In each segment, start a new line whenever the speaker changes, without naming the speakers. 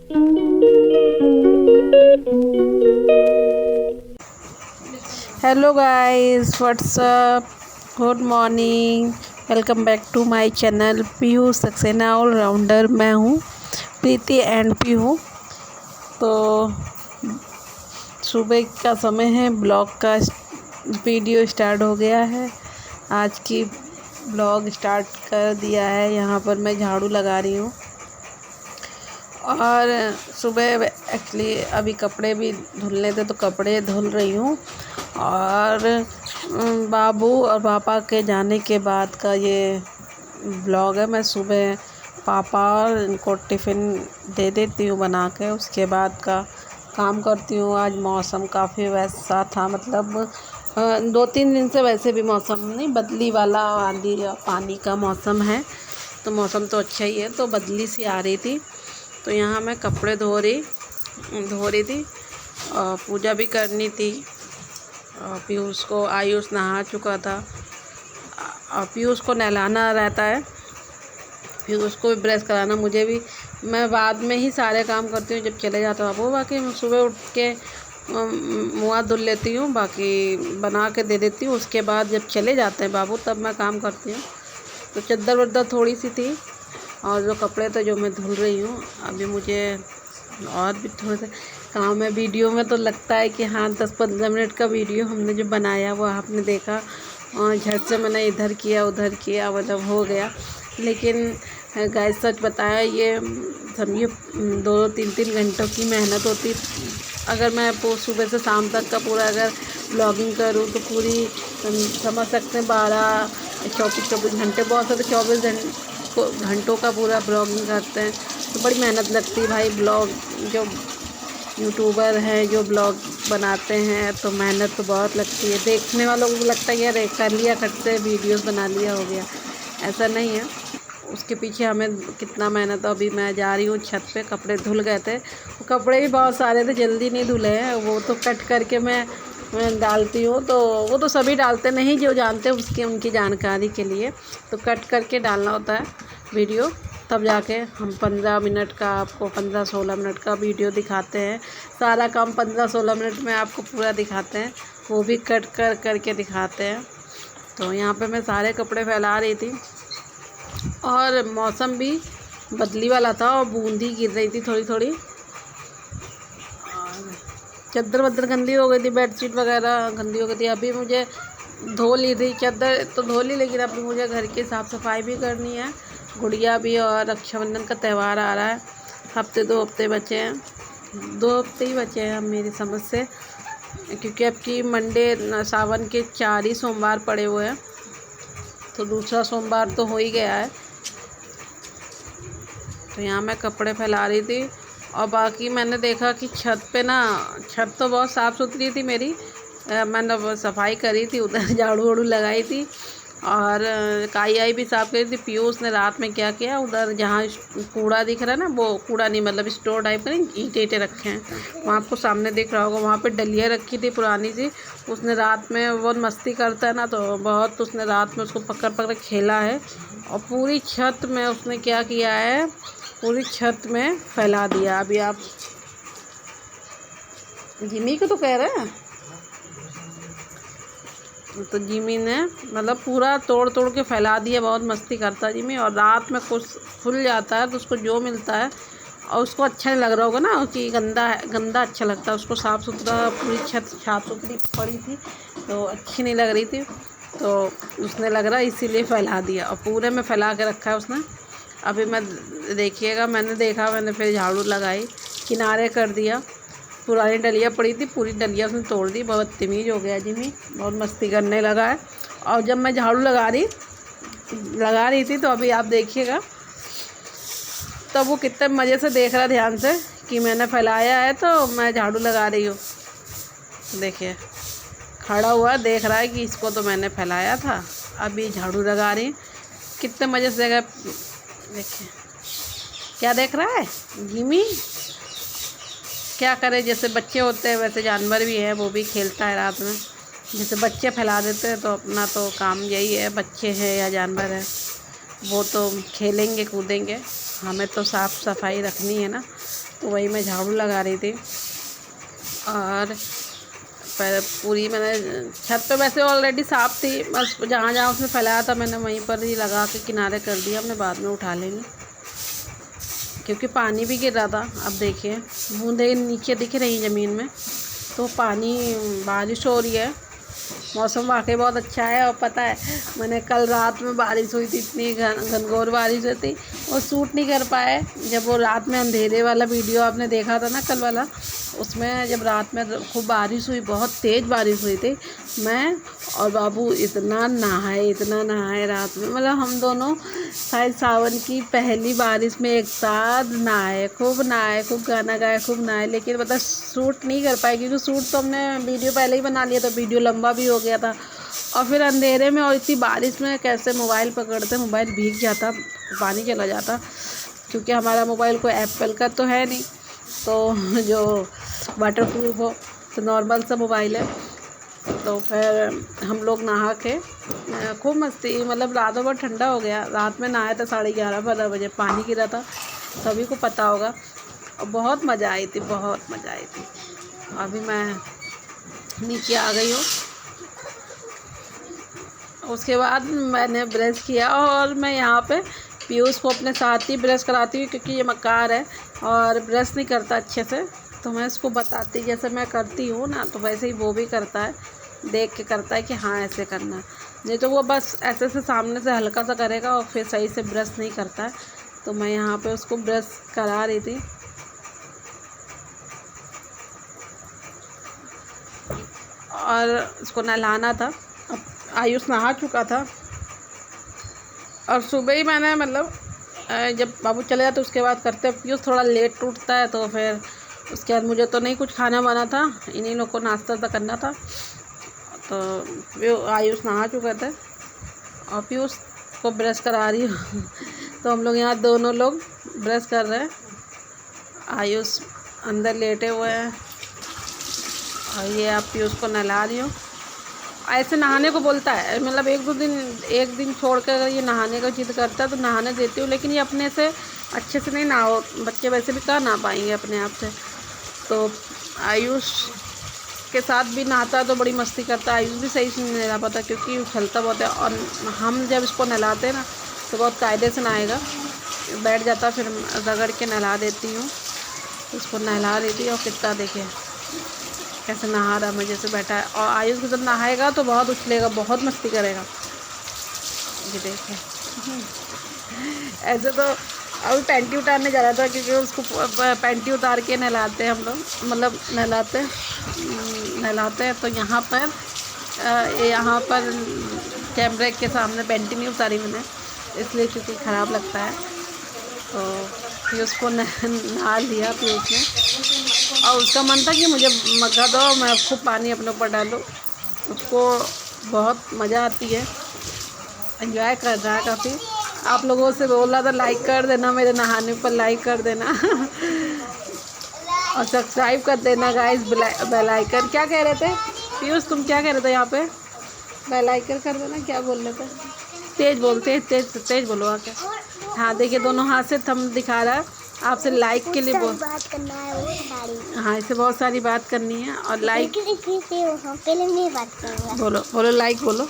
Hello guys, what's up, good morning. Welcome back to my channel Pihu Saxena allrounder. मैं हूँ प्रीति and Pihu. तो सुबह का समय है, ब्लॉग का वीडियो स्टार्ट हो गया है। आज की ब्लॉग स्टार्ट कर दिया है। यहाँ पर मैं झाड़ू लगा रही हूँ और सुबह एक्चुअली अभी कपड़े भी धुलने थे तो कपड़े धुल रही हूँ। और बाबू और पापा के जाने के बाद का ये ब्लॉग है। मैं सुबह पापा और इनको टिफ़िन दे देती हूँ बना के, उसके बाद का काम करती हूँ। आज मौसम काफ़ी वैसा था, मतलब 2-3 दिन से वैसे भी मौसम नहीं, बदली वाला आंधी पानी का मौसम है। तो मौसम तो अच्छा ही है, तो बदली सी आ रही थी। तो यहाँ मैं कपड़े धो रही थी और पूजा भी करनी थी। पीयूष को, आयुष नहा चुका था और पीयूष को नहलाना रहता है, फिर उसको भी ब्रश कराना, मुझे भी। मैं बाद में ही सारे काम करती हूँ जब चले जाता हूँ वो। बाकी मैं सुबह उठ के मुँह हाथ धुल लेती हूँ, बाकी बना के दे देती हूँ। उसके बाद जब चले जाते हैं बाबू तब मैं काम करती हूँ। तो चद्दर वद्दर थोड़ी सी थी और जो कपड़े थे जो मैं धुल रही हूँ। अभी मुझे और भी थोड़े से काम है। वीडियो में तो लगता है कि हाँ 10-15 मिनट का वीडियो हमने जो बनाया वो आपने देखा और झट से मैंने इधर किया उधर किया, मतलब हो गया। लेकिन गाइस सच बताया, ये समझिए 2-3 घंटों की मेहनत होती। अगर मैं सुबह से शाम तक का पूरा अगर ब्लॉगिंग करूँ तो पूरी समझ सकते हैं 12-24 घंटे, बहुत सारे 24 घंटों का पूरा ब्लॉगिंग करते हैं। तो बड़ी मेहनत लगती है भाई। ब्लॉग जो यूट्यूबर हैं जो ब्लॉग बनाते हैं तो मेहनत तो बहुत लगती है। देखने वालों को लगता है यार कर लिया, खट से वीडियोस बना लिया, हो गया। ऐसा नहीं है, उसके पीछे हमें कितना मेहनत है। अभी मैं जा रही हूँ छत पे, कपड़े धुल गए थे। कपड़े भी बहुत सारे थे, जल्दी नहीं धुले हैं। वो तो कट करके मैं डालती हूँ, तो वो तो सभी डालते नहीं, जो जानते हैं उसकी उनकी जानकारी के लिए तो कट करके डालना होता है वीडियो। तब जाके हम 15 मिनट का, आपको 15-16 मिनट का वीडियो दिखाते हैं। सारा काम 15-16 मिनट में आपको पूरा दिखाते हैं, वो भी कट करके दिखाते हैं। तो यहाँ पे मैं सारे कपड़े फैला रही थी और मौसम भी बदली वाला था और बूंदी गिर रही थी थोड़ी थोड़ी। और चादर वद्दर गंदी हो गई थी, बेडशीट वगैरह गंदी हो गई थी। अभी मुझे धो ली थी चादर तो धो ली, लेकिन अभी मुझे घर की साफ़ सफाई भी करनी है। गुड़िया भी, और रक्षाबंधन का त्यौहार आ रहा है। 2 हफ्ते बचे हैं, 2 हफ्ते ही बचे हैं अब मेरी समझ से, क्योंकि अब की मंडे सावन के 4 ही सोमवार पड़े हुए हैं, तो दूसरा सोमवार तो हो ही गया है। तो यहाँ मैं कपड़े फैला रही थी और बाकी मैंने देखा कि छत पे ना, छत तो बहुत साफ़ सुथरी थी मेरी। मैंने सफाई करी थी, उधर झाड़ू वाड़ू लगाई थी और काई आई भी साफ़ करी थी। पीयूष ने रात में क्या किया, उधर जहाँ कूड़ा दिख रहा है ना, वो कूड़ा नहीं, मतलब स्टोर टाइप का नहीं, ईंटे रखे हैं वहाँ, आपको सामने दिख रहा होगा। वहाँ पे डलिया रखी थी पुरानी सी, उसने रात में, बहुत मस्ती करता है ना तो बहुत, उसने रात में उसको पकड़ पकड़ खेला है और पूरी छत में उसने क्या किया है, पूरी छत में फैला दिया। अभी आप जिमी को तो कह रहे हैं, तो जिमी ने मतलब पूरा तोड़ तोड़ के फैला दिया। बहुत मस्ती करता है जिमी, और रात में कुछ खुल जाता है तो उसको जो मिलता है, और उसको अच्छा नहीं लग रहा होगा ना कि गंदा है, गंदा अच्छा लगता है उसको। साफ़ सुथरा पूरी छत साफ़ सुथरी पड़ी थी तो अच्छी नहीं लग रही थी, तो उसने लग रहा इसीलिए फैला दिया और पूरे में फैला के रखा है उसने। अभी मैं देखिएगा, मैंने फिर झाड़ू लगाई, किनारे कर दिया। पुरानी डलिया पड़ी थी, पूरी डलिया उसने तोड़ दी। बहुत तमीज़ हो गया जिमी, बहुत मस्ती करने लगा है। और जब मैं झाड़ू लगा रही थी तो अभी आप देखिएगा, तब वो कितने मज़े से देख रहा है ध्यान से कि मैंने फैलाया है तो मैं झाड़ू लगा रही हूँ। देखिए, खड़ा हुआ देख रहा है कि इसको तो मैंने फैलाया था, अभी झाड़ू लगा रही। कितने मज़े से देख, देखिए क्या देख रहा है जिमी। क्या करे, जैसे बच्चे होते हैं वैसे जानवर भी है, वो भी खेलता है रात में। जैसे बच्चे फैला देते हैं तो अपना तो काम यही है, बच्चे हैं या जानवर है वो तो खेलेंगे कूदेंगे, हमें तो साफ़ सफाई रखनी है ना। तो वही मैं झाड़ू लगा रही थी। और पूरी मैंने छत पे वैसे ऑलरेडी साफ़ थी, बस जहाँ जहाँ उसने फैलाया था मैंने वहीं पर ही लगा के किनारे कर दिया। हमने बाद में उठा लेंगे क्योंकि पानी भी गिर रहा था। अब देखिए बूंदे नीचे दिख रही ज़मीन में, तो पानी, बारिश हो रही है। मौसम वाकई बहुत अच्छा है। और पता है मैंने कल रात में बारिश हुई थी, इतनी घनघोर बारिश हुई थी, वो सूट नहीं कर पाए। जब वो रात में अंधेरे वाला वीडियो आपने देखा था ना कल वाला, उसमें जब रात में खूब बारिश हुई, बहुत तेज़ बारिश हुई थी, मैं और बाबू इतना नहाए रात में। मतलब हम दोनों शायद सावन की पहली बारिश में एक साथ नहाए, खूब गाना गाए, खूब नहाए। लेकिन मतलब शूट नहीं कर पाए क्योंकि शूट तो हमने वीडियो पहले ही बना लिया था, वीडियो लंबा भी हो गया था। और फिर अंधेरे में और इतनी बारिश में कैसे मोबाइल पकड़ते, मोबाइल भीग जाता, पानी चला जाता। क्योंकि हमारा मोबाइल कोई एप्पल का तो है नहीं, तो जो वाटरप्रूफ हो, तो नॉर्मल सा मोबाइल है। तो फिर हम लोग नहा के खूब मस्ती, मतलब रात भर ठंडा हो गया। रात में नहाए तो 11:30-12 बजे पानी गिरा था, सभी को पता होगा। और बहुत मज़ा आई थी, बहुत मज़ा आई थी। अभी मैं नीचे आ गई हूँ। उसके बाद मैंने ब्रश किया और मैं यहाँ पे पीयूष को अपने साथ ही ब्रश कराती हूँ क्योंकि ये मक्कार है और ब्रश नहीं करता अच्छे से। तो मैं इसको बताती, जैसे मैं करती हूँ ना तो वैसे ही वो भी करता है, देख के करता है कि हाँ ऐसे करना है। नहीं तो वो बस ऐसे से सामने से हल्का सा करेगा और फिर सही से ब्रश नहीं करता है। तो मैं यहाँ पे उसको ब्रश करा रही थी। और उसको नहलाना था। अब आयुष नहा चुका था और सुबह ही मैंने मतलब जब बाबू चले जाते उसके बाद करते। पीयूष थोड़ा लेट उठता है तो फिर उसके बाद मुझे तो नहीं कुछ खाना बना था, इन्हीं लोग को नाश्ता तो करना था। तो आयुष नहा चुके थे और पीयूष को ब्रश करा रही हूँ। तो हम लोग यहाँ दोनों लोग ब्रश कर रहे हैं। आयुष अंदर लेटे हुए हैं और ये आप पीयूष को नहला रही हूँ। ऐसे नहाने को बोलता है, मतलब एक दिन छोड़ कर अगर ये नहाने का जिद करता है तो नहाने देती हूँ, लेकिन ये अपने से अच्छे से नहीं नहाओ, बच्चे वैसे भी कहाँ नहा पाएंगे अपने आप से। तो आयुष के साथ भी नहाता तो बड़ी मस्ती करता है। आयुष भी सही से नहीं नहा पाता क्योंकि उछलता बहुत है। और हम जब इसको नहलाते हैं ना तो बहुत कायदे से नहाएगा, बैठ जाता, फिर रगड़ के नहला देती हूँ। इसको नहला रही थी और कितना देखे कैसे नहा रहा मज़े से बैठा है। और आयुष जब नहाएगा तो बहुत उछलेगा, बहुत मस्ती करेगा। ये देखिए ऐसे तो अभी पैंटी उतारने जा रहा था क्योंकि उसको पैंटी उतार के नहलाते हैं हम लोग, मतलब नहलाते हैं। तो यहाँ पर कैमरे के सामने पैंटी नहीं उतारी मैंने, इसलिए क्योंकि ख़राब लगता है। तो फिर उसको नहा लिया फिर उसने, और उसका मन था कि मुझे मग्गा दो, मैं खूब पानी अपने ऊपर डालूँ। उसको बहुत मज़ा आती है, एंजॉय कर रहा है काफ़ी। आप लोगों से बोल रहा था लाइक कर देना, मेरे नहाने पर लाइक कर देना और सब्सक्राइब कर देना गाइस, बेल आइकन। क्या कह रहे थे पीयूष, तुम क्या कह रहे थे यहाँ पे? बेल आइकन कर देना, क्या बोल रहे थे? तेज बोलो आके। हाँ देखिए दोनों हाथ से थंब दिखा रहा है। आपसे लाइक के लिए
बात करना है।
हाँ, इससे बहुत सारी बात करनी है। और लाइक
पहले मैं बात करूँगा।
बोलो लाइक बोलो।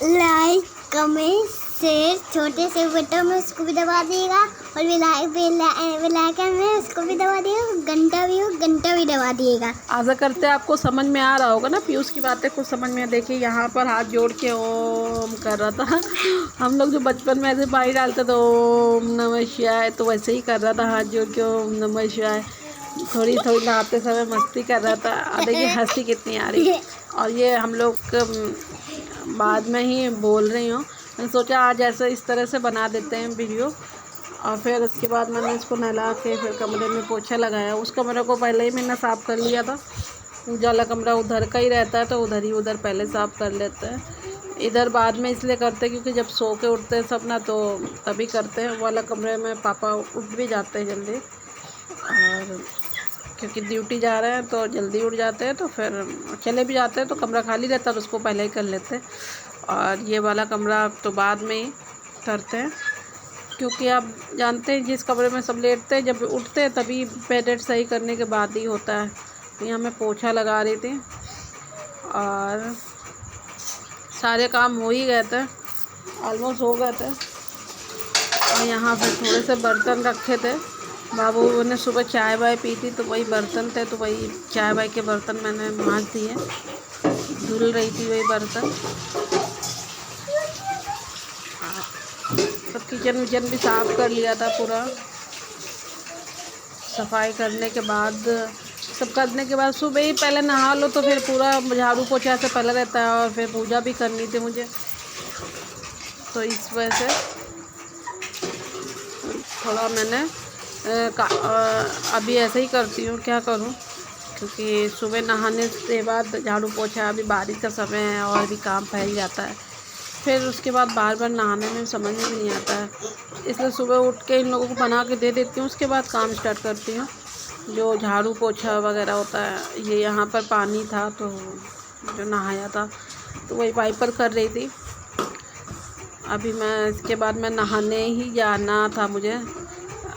लाइक कमेंट शेयर, छोटे से बटन में उसको भी दबा देगा, और बेल आइकन में उसको भी दबा देगा, घंटा भी दबा दिएगा।
आशा करते हैं आपको समझ में आ रहा होगा ना, पीयूष की बातें कुछ समझ में। देखिए यहाँ पर हाथ जोड़ के ओम कर रहा था। हम लोग जो बचपन में ऐसे पानी डालते थे ओम नमः शिवाय, तो वैसे ही कर रहा था, हाथ जोड़ के ओम नमः शिवाय। थोड़ी नहाते समय मस्ती कर रहा था। और देखिए हंसी कितनी आ रही। और ये हम लोग बाद में ही बोल रही हूँ, मैंने सोचा आज ऐसे इस तरह से बना देते हैं वीडियो। और फिर उसके बाद मैंने इसको नहला के फिर कमरे में पोछा लगाया। उस कमरे को पहले ही मैंने साफ़ कर लिया था। पूजा वाला कमरा उधर का ही रहता है तो उधर पहले साफ़ कर लेते हैं। इधर बाद में इसलिए करते हैं क्योंकि जब सो के उठते हैं सब ना, तो तभी करते हैं। वो वाला कमरे में पापा उठ भी जाते हैं जल्दी, और क्योंकि ड्यूटी जा रहे हैं तो जल्दी उठ जाते हैं, तो फिर चले भी जाते हैं तो कमरा खाली रहता है तो उसको पहले ही कर लेते हैं। और ये वाला कमरा तो बाद में ही करते हैं। क्योंकि आप जानते हैं जिस कमरे में सब लेटते हैं, जब उठते हैं तभी बेड सही करने के बाद ही होता है। तो यहाँ मैं पोछा लगा रही थी और सारे काम हो ही गए थे, ऑलमोस्ट हो गए थे। और यहाँ पे थोड़े से बर्तन रखे थे, बाबू ने सुबह चाय वाय पी थी तो वही बर्तन थे, तो वही चाय वाय के बर्तन मैंने मांज दिए, धुल रही थी वही बर्तन। सब किचन विचन भी साफ़ कर लिया था पूरा। सफाई करने के बाद, सब करने के बाद सुबह ही पहले नहा लो तो फिर पूरा झाड़ू पोछा से पहले रहता है, और फिर पूजा भी करनी थी मुझे, तो इस वजह से थोड़ा मैंने अभी ऐसे ही करती हूँ, क्या करूँ, क्योंकि सुबह नहाने के बाद झाड़ू पोछा, अभी बारिश का समय है और भी काम फैल जाता है, फिर उसके बाद बार बार नहाने में समझ में भी नहीं आता है। इसलिए सुबह उठ के इन लोगों को बना के दे देती हूँ, उसके बाद काम स्टार्ट करती हूँ। जो झाड़ू पोछा वगैरह होता है, ये यहाँ पर पानी था तो जो नहाया था तो वही वाइपर कर रही थी। अभी मैं इसके बाद मैं नहाने ही जाना था मुझे।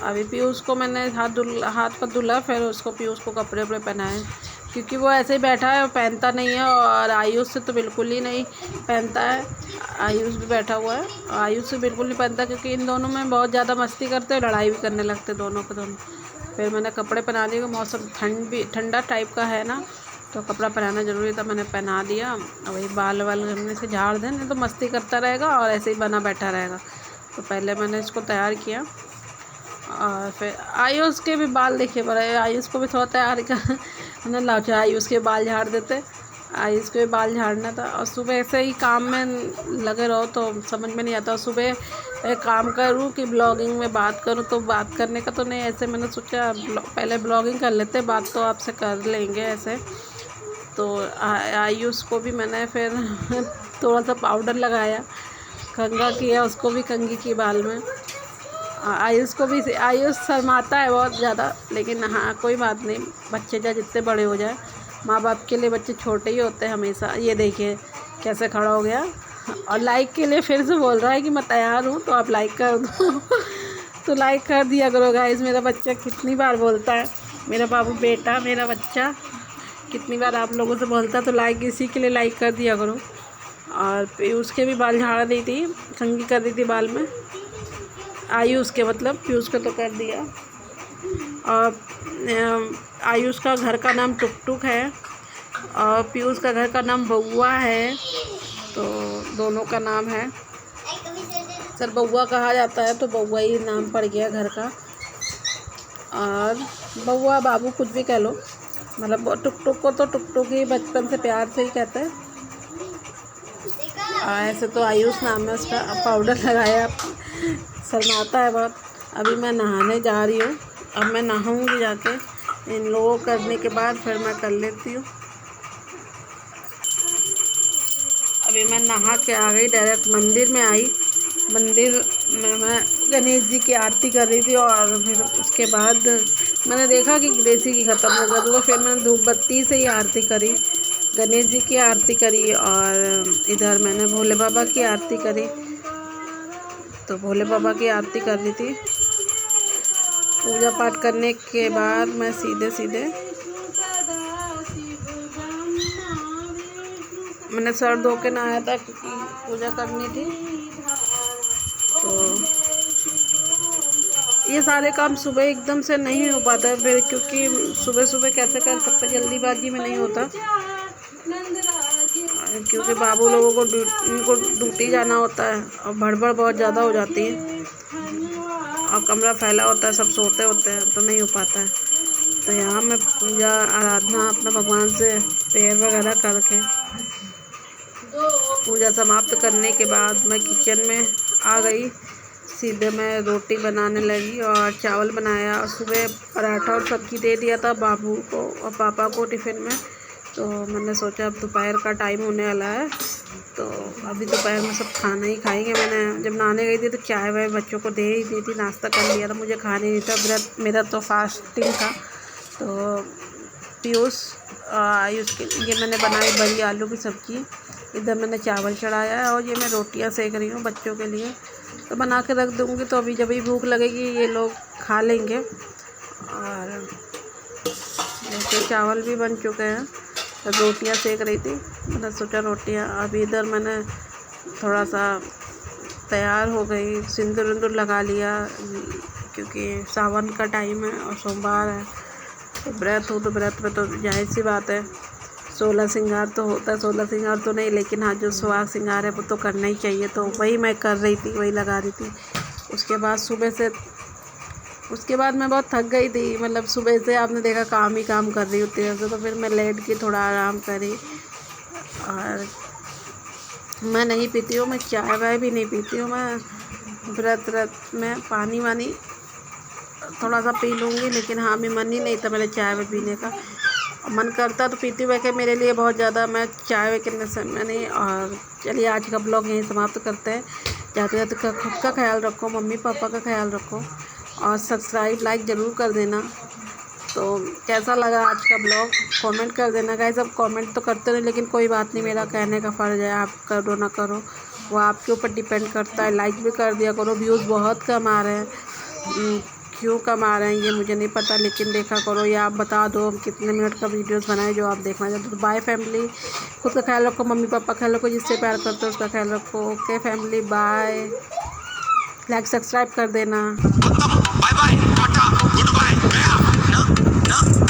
अभी पीयूष को मैंने हाथ पर धुला, फिर उसको पीयूष को कपड़े वपड़े पहनाए, क्योंकि वो ऐसे ही बैठा है, पहनता नहीं है। और आयुष से तो बिल्कुल ही नहीं पहनता है, आयुष भी बैठा हुआ है, आयुष से बिल्कुल नहीं पहनता, क्योंकि इन दोनों में बहुत ज़्यादा मस्ती करते हैं, लड़ाई भी करने लगते दोनों के दोनों। फिर मैंने कपड़े पहना दिए, मौसम ठंडा टाइप का है ना, तो कपड़ा पहनाना ज़रूरी था, मैंने पहना दिया। वही बाल वाल करने से झाड़ दें, नहीं तो मस्ती करता रहेगा और ऐसे ही बना बैठा रहेगा। तो पहले मैंने इसको तैयार किया, और फिर आयुष के भी बाल देखिए बड़े, आयुष को भी थोड़ा तैयार कर हमने लाचा, आयुष के बाल झाड़ देते, आयुष के बाल झाड़ना था। और सुबह ऐसे ही काम में लगे रहो तो समझ में नहीं आता, सुबह काम करूँ कि ब्लॉगिंग में बात करूँ, तो बात करने का तो नहीं, ऐसे मैंने सोचा पहले ब्लॉगिंग कर लेते, बात तो आपसे कर लेंगे ऐसे। तो आयुष को भी मैंने फिर थोड़ा सा पाउडर लगाया, कंघा किया उसको भी, कंघी की बाल में। आयुष को भी, आयुष शर्माता है बहुत ज़्यादा, लेकिन हाँ कोई बात नहीं, बच्चे चाहे जितने बड़े हो जाए, माँ बाप के लिए बच्चे छोटे ही होते हैं हमेशा। ये देखिए कैसे खड़ा हो गया, और लाइक के लिए फिर से बोल रहा है कि मैं तैयार हूँ तो आप लाइक कर दो तो लाइक कर दिया करो गाइस। मेरा बच्चा कितनी बार बोलता है, मेरा बाबू बेटा, मेरा बच्चा कितनी बार आप लोगों से बोलता है, तो लाइक इसी के लिए लाइक कर दिया करो। और पीयूष के भी बाल झाड़ दी थी, कंघी कर दी थी बाल में, आयुष के मतलब, पीयूष का तो कर दिया। और आयुष का घर का नाम टुक टुक है और पीयूष का घर का नाम बउआ है, तो दोनों का नाम है। सर बउआ कहा जाता है तो बउआ ही नाम पड़ गया घर का। और बउआ बाबू कुछ भी कह लो, मतलब टुक टुक को तो टुक टुक ही बचपन से प्यार से ही कहते हैं। ऐसे तो आयुष नाम है उसका। पाउडर लगाया, शर्माता है बहुत। अभी मैं नहाने जा रही हूँ, अब मैं नहाऊंगी जाके, इन लोगों करने के बाद फिर मैं कर लेती हूँ। अभी मैं नहा के आ गई, डायरेक्ट मंदिर में आई। मंदिर में मैं गणेश जी की आरती कर रही थी, और फिर उसके बाद मैंने देखा कि गणेश जी की ख़त्म हो गई, तो फिर मैंने धूप बत्ती से ही आरती करी, गणेश जी की आरती करी, और इधर मैंने भोले बाबा की आरती करी। तो भोले बाबा की आरती कर ली थी। पूजा पाठ करने के बाद मैं सीधे मैंने सर धो के नहाया था, क्योंकि पूजा करनी थी। तो ये सारे काम सुबह एकदम से नहीं हो पाता है फिर, क्योंकि सुबह सुबह कैसे कर सकते, जल्दीबाजी में नहीं होता, क्योंकि बाबू लोगों को उनको ड्यूटी जाना होता है और भड़बड़ बहुत ज़्यादा हो जाती है, और कमरा फैला होता है, सब सोते होते हैं, तो नहीं हो पाता है। तो यहाँ मैं पूजा आराधना अपना भगवान से प्रेयर वगैरह करके पूजा समाप्त करने के बाद मैं किचन में आ गई। सीधे मैं रोटी बनाने लगी और चावल बनाया, और सुबह पराठा और सब्ज़ी दे दिया था बाबू को और पापा को टिफ़िन में। तो मैंने सोचा अब दोपहर का टाइम होने वाला है, तो अभी दोपहर में सब खाना ही खाएंगे। मैंने जब नहाने गई थी तो चाय वाय बच्चों को दे ही दी थी, नाश्ता कर लिया था, मुझे खाने नहीं था, व्रत मेरा तो फास्टिंग था। तो पीयूष आयुष के लिए मैंने बनाई बड़ी आलू की सब्ज़ी, इधर मैंने चावल चढ़ाया है, और ये मैं रोटियां सेक रही हूँ बच्चों के लिए। तो बना के रख दूँगी, तो अभी जब भी भूख लगेगी ये लोग खा लेंगे। और जैसे चावल भी बन चुके हैं, रोटियां सेक रही थी, मैंने सोचा रोटियां। अभी इधर मैंने थोड़ा सा तैयार हो गई, सिंदूर विंदूर लगा लिया, क्योंकि सावन का टाइम है और सोमवार है, तो व्रत हो तो व्रत में तो जाहिर सी बात है 16 श्रृंगार तो होता है। 16 श्रृंगार तो नहीं, लेकिन हाँ जो सुहाग श्रृंगार है वो तो करना ही चाहिए, तो वही मैं कर रही थी, वही लगा रही थी। उसके बाद मैं बहुत थक गई थी, मतलब सुबह से आपने देखा काम ही काम कर रही होती है, तो फिर मैं लेट के थोड़ा आराम करी। और मैं नहीं पीती हूँ, मैं चाय वाय भी नहीं पीती हूँ, मैं व्रत में पानी वानी थोड़ा सा पी लूँगी, लेकिन हाँ अभी मन ही नहीं था मेरे चाय में पीने का। मन करता तो पीती हुए कि मेरे लिए बहुत ज़्यादा, मैं चाय वे के नशे में नहीं। और चलिए आज का ब्लॉग यहीं समाप्त करते हैं। जाते जाते खुद का ख्याल रखो, मम्मी पापा का ख्याल रखो, और सब्सक्राइब लाइक ज़रूर कर देना। तो कैसा लगा आज का ब्लॉग कमेंट कर देना गाइस। अब कमेंट तो करते नहीं, लेकिन कोई बात नहीं, मेरा कहने का फ़र्ज़ है, आप करो ना करो वो आपके ऊपर डिपेंड करता है। लाइक भी कर दिया करो, व्यूज़ बहुत कम आ रहे हैं, क्यों कम आ रहे हैं ये मुझे नहीं पता, लेकिन देखा करो, या आप बता दो हम कितने मिनट का वीडियोस बनाए जो आप देखना चाहते हो। तो बाय फैमिली, खुद का ख्याल रखो, मम्मी पापा का ख्याल रखो, जिससे प्यार करते हो उसका ख्याल रखो। Okay family, bye, like subscribe कर देना।
Bye bye, tata, goodbye, गया।